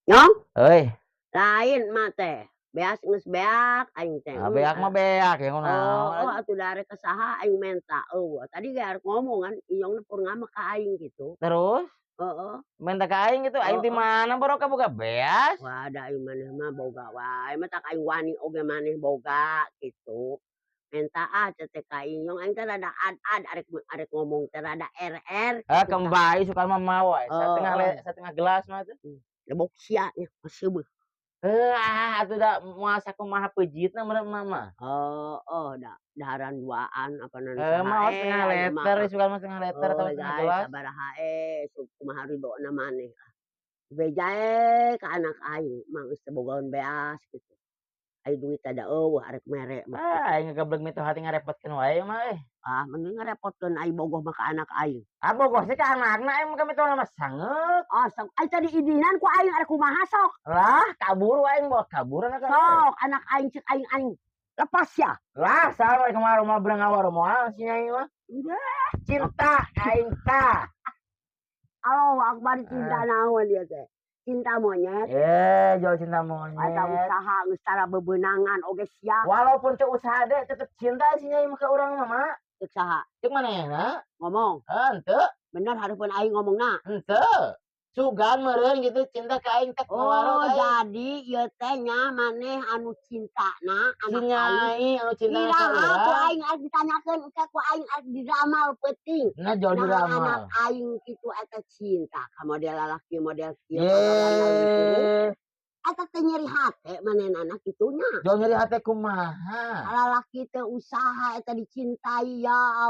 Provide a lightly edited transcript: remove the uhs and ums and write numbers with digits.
Nyong, Euy, lain mah teh, beas geus beak aing teh, beak mah beak ya oh, kunaon. atuh dare ka saha aing menta eueuh, tadi ge arek ngomong kan, inyong pur ngama ka aing gitu, Terus heeh, minta ka aing gitu, aing ti heeh. mana baru boga beas? Wadah aing maneh mah boga wae, mah tak aing wani oge maneh boga gitu. Menta cenah ka inyong, aing teh rada ad-ad arek ngomong teh rada er-er Ah, gitu tah, kembali suka mah mau we, heeh, satengah gelas mah tuh. lebok sia nya, maseubeut. Atuh da moal sakumaha peujitna meureun mah. Heeh, daharan duaan apanan saha Mau setengah aya liter, mah. suka mah setengah liter atau setengah Guys, gelas. sabaraha kumaha ridona maneh. Bejae ka anak aing mah geus teu bogaeun beas gitu. Ai duit ada eueuh arek mere mah gitu. Aing geblek mitu hati ngarepotkeun wae mah Ah, mending ngarepotkeun aing bogoh mah ka anak aing. bogoh sih ka anakna aing mah mitu mah sangeuk. Oh, sok ai tadi idinan ku aing arek kumaha sok. Lah, kabur aing bawa kaburan ka. Sok anak aing ceuk aing lepas ya. Lah, sawe kemarin mah berengawa moal si nyai mah. Udah, Cinta aing tah. Allahu Akbar cinta Ah, naon dia teh. Cinta monyet. jual cinta Asa monyet. usaha geus tara bebeunangan oge sia. Walaupun teu usaha deh tetep cinta si nyai mah ka urang mah, Mak. Ceuk saha? Ceuk manehna? Ngomong. Henteu, Bener hareupeun aing ngomongna. henteu. Sugan meureun gitu cinta ka aing tek Oh, ngawarot aing. jadi ieu teh nya maneh anu cintana Si anak aing. nyai anu cinta ka Iraha ku urang. aing arek ditanyakeun engke ku aing arek diramal peuting. Nah, jual Nah anak diramal. aing kitu eta cinta ka model lalaki model kieu pagawean leuwih. Ye, Eta teh nyeri hate manehna kitunya. jual nyeri hate kumaha? Lalaki teh usaha eta dicintai ya Allah.